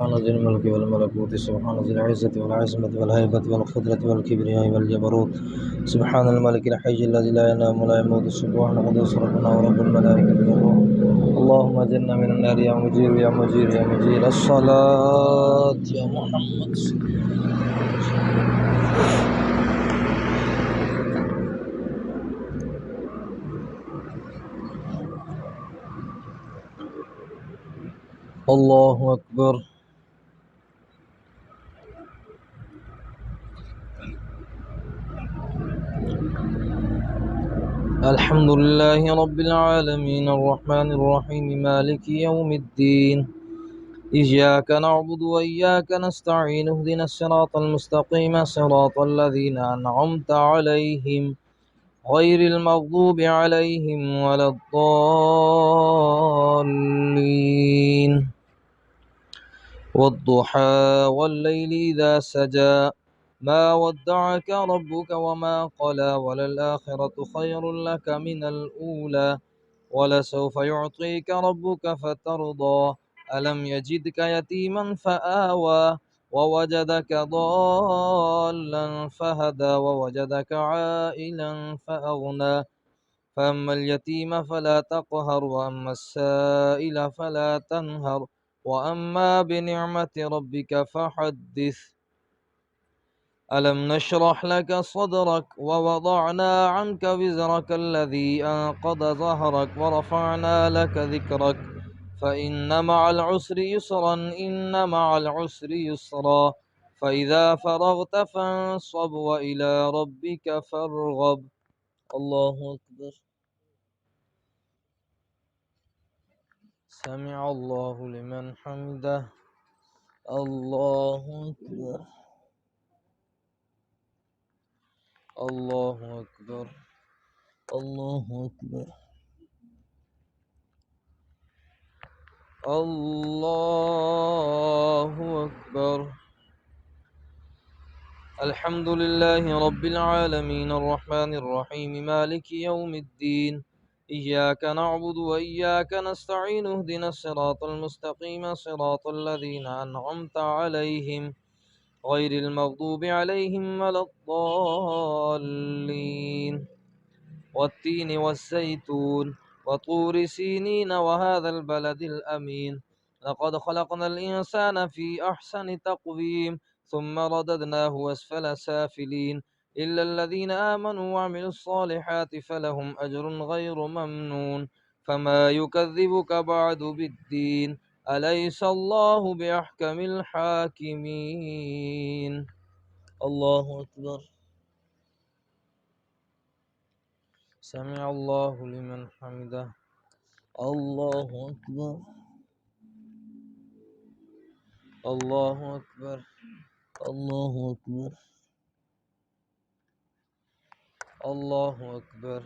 سبحان ذي الملك والملكوت سبحان ذي العزة والعزمة والهيبة والقدرة والكبرياء والجبروت سبحان الملك الحي الذي لا ينام ولا يموت سبحان قدوس ربنا ورب الملائكة والروح اللهم اجرنا من النار يا مجير يا مجير يا مجير الصلاة يا محمد. الله أكبر. الحمد لله رب العالمين الرحمن الرحيم مالك يوم الدين إياك نعبد وإياك نستعين اهدنا الصراط المستقيم صراط الذين أنعمت عليهم غير المغضوب عليهم ولا الضالين والضحى والليل إذا سجى ما ودعك ربك وما قلى وللآخرة خير لك من الأولى ولسوف يعطيك ربك فترضى ألم يجدك يتيما فآوى ووجدك ضالا فهدى ووجدك عائلا فأغنى فأما اليتيم فلا تقهر وأما السائل فلا تنهر وأما بنعمة ربك فحدث ألم نشرح لك صدرك ووضعنا عنك وزرك الذي أنقض ظهرك ورفعنا لك ذكرك فإن مع العسر يسرا إن مع العسر يسرا فإذا فرغت فانصب وإلى ربك فارغب. الله أكبر. سمع الله لمن حمده. الله أكبر. الله أكبر. الله أكبر. الله أكبر. الحمد لله رب العالمين الرحمن الرحيم مالك يوم الدين إياك نعبد وإياك نستعين اهدنا الصراط المستقيم صراط الذين أنعمت عليهم غير المغضوب عليهم ولا الضالين والتين والزيتون وطور سينين وهذا البلد الأمين لقد خلقنا الإنسان في أحسن تقويم ثم رددناه أسفل سافلين إلا الذين آمنوا وعملوا الصالحات فلهم أجر غير ممنون فما يكذبك بعد بالدين أليس الله بأحكم الحاكمين. الله أكبر. سمع الله لمن حمده. الله أكبر. الله أكبر. الله أكبر. الله أكبر.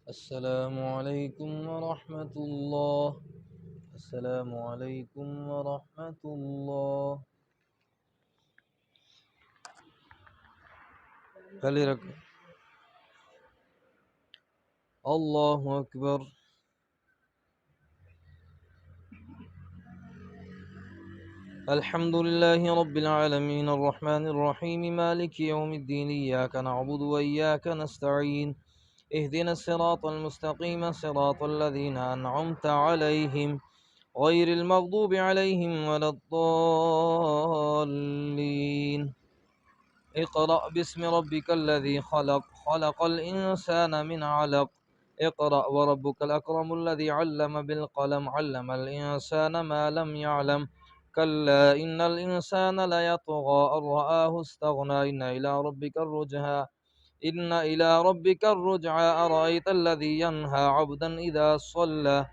السلام عليكم ورحمة الله. السلام عليكم ورحمة الله. خلي ركن. الله أكبر. الحمد لله رب العالمين الرحمن الرحيم مالك يوم الدين إياك نعبد وإياك نستعين اهدنا الصراط المستقيم صراط الذين أنعمت عليهم غير المغضوب عليهم ولا الضالين اقرأ باسم ربك الذي خلق خلق الإنسان من علق اقرأ وربك الأكرم الذي علم بالقلم علم الإنسان ما لم يعلم كلا إن الإنسان ليطغى أن رآه استغنى إن إلى ربك الرجعى أرأيت الذي ينهى عبدا إذا صلى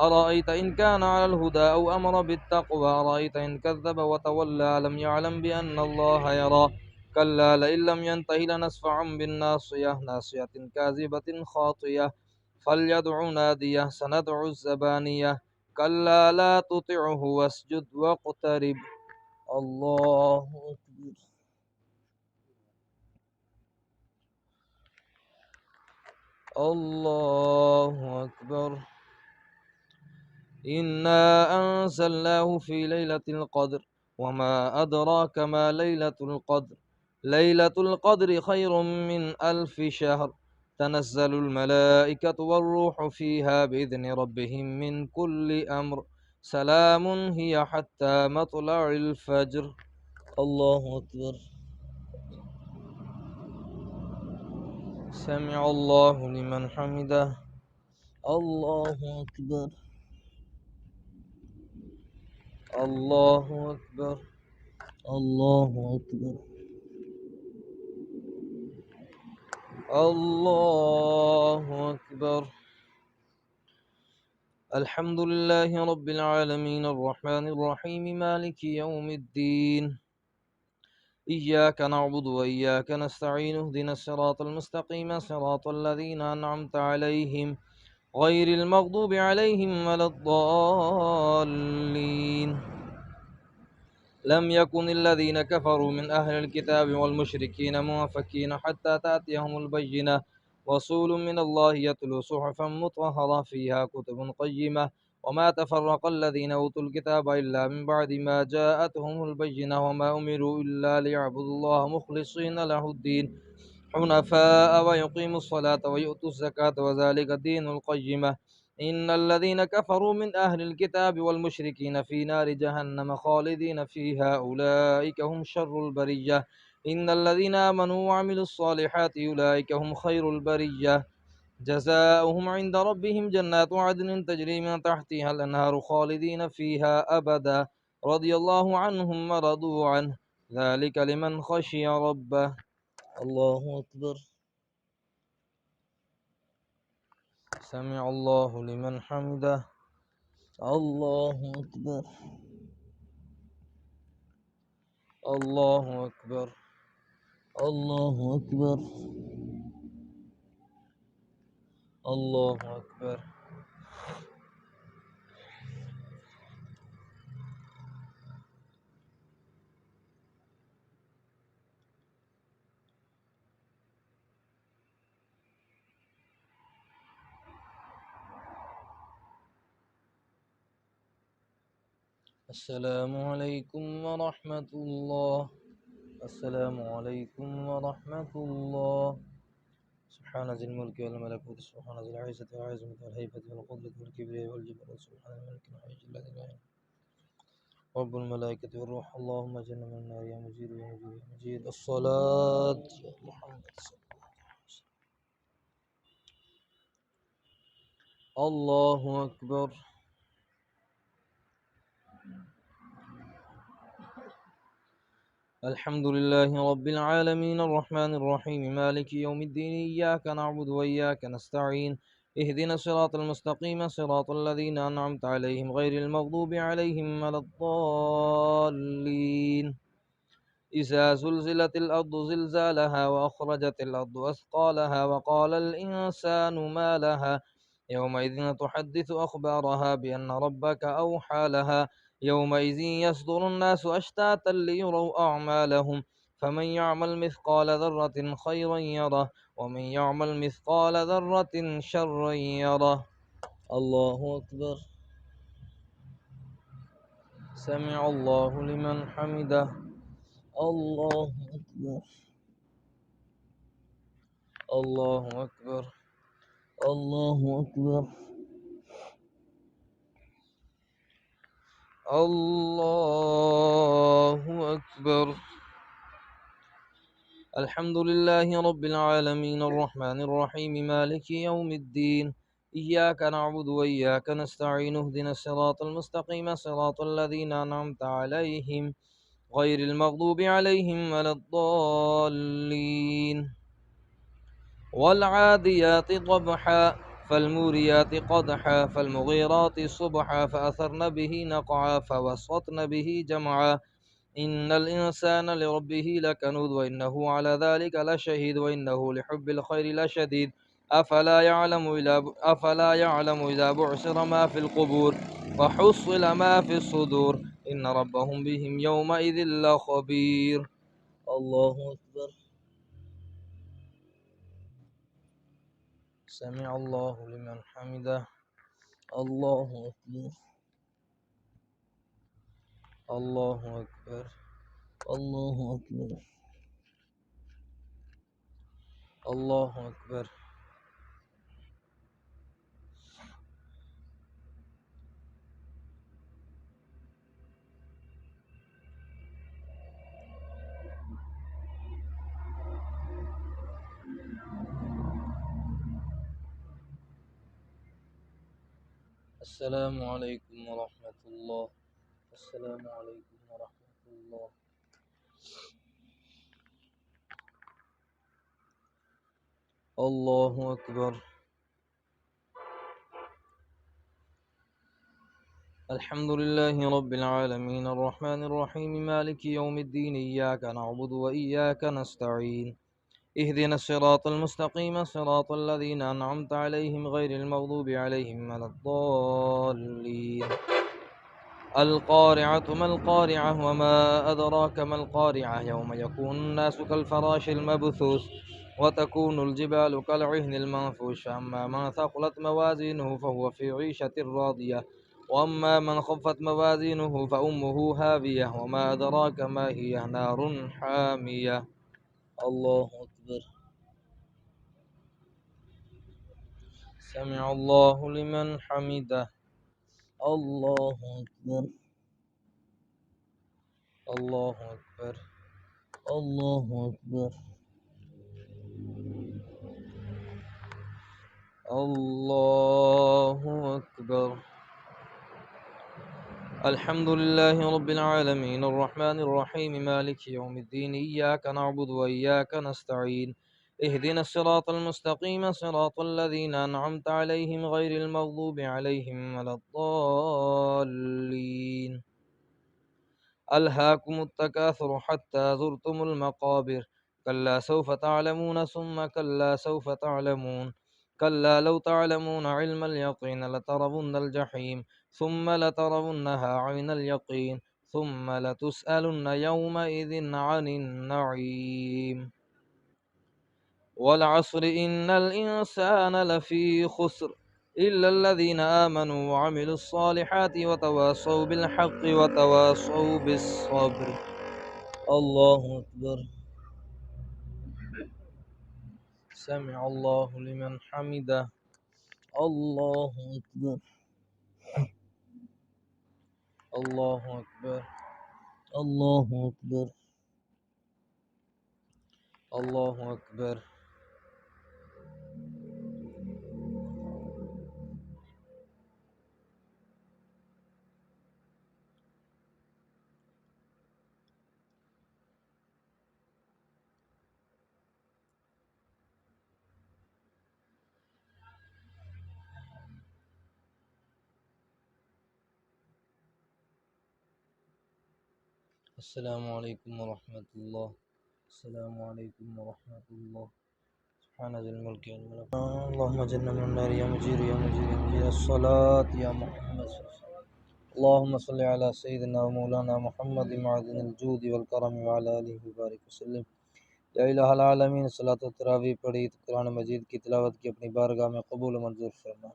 أرأيت إن كان على الهدى أو أمر بالتقوى أرأيت إن كذب وتولى لم يعلم بأن الله يرى كلا لئن لم ينته لنسفعا بالناصية ناصية كاذبة خاطية فليدع ناديه سندع الزبانية كلا لا تطعه واسجد واقترب. الله أكبر. الله أكبر. إنا أنزلناه في ليلة القدر وما أدراك ما ليلة القدر. ليلة القدر خير من 1000 شهر. تنزل الملائكة والروح فيها بإذن ربهم من كل أمر. سلام هي حتى مطلع الفجر. الله أكبر. سمع الله لمن حمده. الله أكبر. الله أكبر. الله أكبر. الله أكبر. الحمد لله رب العالمين الرحمن الرحيم مالك يوم الدين. إياك نعبد وإياك نستعين اهدنا الصراط المستقيم صراط الذين أنعمت عليهم غير المغضوب عليهم ولا الضالين. لم يكن الذين كفروا من أهل الكتاب والمشركين منفكين حتى تأتيهم البينة. رسول من الله يتلو صحفا مطهرة فيها كتب قيمة. وما تفرق الذين أوتوا الكتاب إلا من بعد ما جاءتهم البينة وما أمروا إلا ليعبدوا الله مخلصين له الدين حنفاء ويقيموا الصلاة ويؤتوا الزكاة وذلك الدين القيمة. إن الذين كفروا من أهل الكتاب والمشركين في نار جهنم خالدين فيها أولئك هم شر البرية. إن الذين آمنوا وعملوا الصالحات أولئك هم خير البرية. جزاؤهم عند ربهم جنات عدن تجري من تحتها الأنهار خالدين فيها أبدا رضي الله عنهم ورضوا عنه ذلك لمن خشي ربه. الله أكبر. سمع الله لمن حمده. الله أكبر. الله أكبر. الله أكبر. الله أكبر. السلام عليكم ورحمة الله. السلام عليكم ورحمة الله. سبحان ذي الملك والملكوت سبحان ذي العزة والعظمة والهيبة والقدرة والكبرياء والجبروت سبحان الملك الحي الذي لا إله رب الملائكة والروح. اللهم اجعلنا من النار يا مجيد يا مجيد يا مجيد. الصلاة يا محمد صلى الله عليه وسلم. الله أكبر. الحمد لله رب العالمين الرحمن الرحيم مالك يوم الدين إياك نعبد وإياك نستعين اهدنا الصراط المستقيم صراط الذين أنعمت عليهم غير المغضوب عليهم ولا الضالين. إذا زلزلت الأرض زلزالها وأخرجت الأرض أثقالها وقال الإنسان ما لها يومئذ تحدث أخبارها بأن ربك أوحى لها يومئذ يصدر الناس أشتاتا ليروا أعمالهم فمن يعمل مثقال ذرة خيرا يره ومن يعمل مثقال ذرة شرا يره. الله أكبر. سمع الله لمن حمده. الله أكبر. الله أكبر. الله أكبر. الله أكبر. الحمد لله رب العالمين الرحمن الرحيم مالك يوم الدين إياك نعبد وإياك نستعين اهدنا الصراط المستقيم صراط الذين أنعمت عليهم غير المغضوب عليهم ولا الضالين. والعاديات ضبحا فالموريات قدحا فالمغيرات صبحا فأثرن به نقعا فوسطن به جمعا. إن الإنسان لربه لكنود وإنه على ذلك لشهيد وإنه لحب الخير لشديد. أفلا يعلم إذا بعثر ما في القبور وحصل ما في الصدور إن ربهم بهم يومئذ لخبير. الله أكبر. سمع الله لمن حمده. الله أكبر. الله أكبر. الله أكبر. الله أكبر. السلام عليكم ورحمة الله. السلام عليكم ورحمة الله. الله أكبر. الحمد لله رب العالمين الرحمن الرحيم مالك يوم الدين إياك نعبد وإياك نستعين اهدنا الصراط المستقيم صراط الذين أنعمت عليهم غير المغضوب عليهم ولا الضالين. القارعة ما القارعة وما أدراك ما القارعة يوم يكون الناس كالفراش المبثوث وتكون الجبال كالعهن المنفوش أما من ثقلت موازينه فهو في عيشة راضية وأما من خفت موازينه فأمه هاوية وما أدراك ما هي نار حامية. الله أكبر. سمع الله لمن حمده. الله أكبر. الله أكبر. الله أكبر. الله أكبر. الحمد لله رب العالمين الرحمن الرحيم مالك يوم الدين إياك نعبد وإياك نستعين اهدنا الصراط المستقيم صراط الذين أنعمت عليهم غير المغضوب عليهم ولا الضالين. ألهاكم التكاثر حتى زرتم المقابر كلا سوف تعلمون ثم كلا سوف تعلمون كلا لو تعلمون علم اليقين لترون الجحيم ثم لترونها عين اليقين ثم لتسألن يومئذ عن النعيم. والعصر إن الإنسان لفي خسر إلا الذين آمنوا وعملوا الصالحات وتواصوا بالحق وتواصوا بالصبر. الله أكبر. سمع الله لمن حمده. الله أكبر. الله أكبر. الله أكبر. الله أكبر. السلام عليكم ورحمة الله. السلام عليكم ورحمة الله. سبحان ذي الملك والملك. اللهم جنة من النار يا مجير يا مجير يا مجير الصلاة يا محمد. اللهم صل على سيدنا ومولانا محمد معدن الجود والكرم وعلى آله وبارك وسلم. या इलाहा आलमीन सलात तरावी पढ़ी तो कुरान मजीद की तिलावत की अपनी बारगाह में कबूल मंजूर फरमा।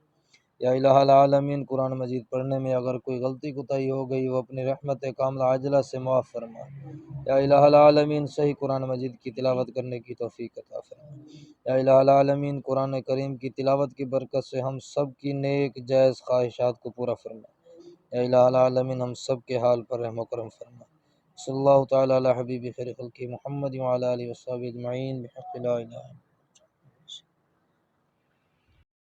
या इलाहा आलमीन कुरान मजीद पढ़ने में अगर कोई गलती कोताही हो गई वो अपनी रहमत कामला आजला से माफ़ फरमा। या इलाहा आलमीन सही कुरान मजीद की तिलावत करने की तौफीक अता फरमा। या इलाहा आलमीन कुरान करीम की तिलावत की बरकत से हम सब की नेक जायज़ ख्वाहिशात को पूरा फरमा। या इलाहा आलमीन हम सब के हाल पर रहम करम फरमा। सल्लल्लाहु तआला अला हबीबी खैर खल्क़ि मुहम्मद व अला आलिहि व अस्हाबिहि अजमईन बिहक़्क़ि ला इलाहा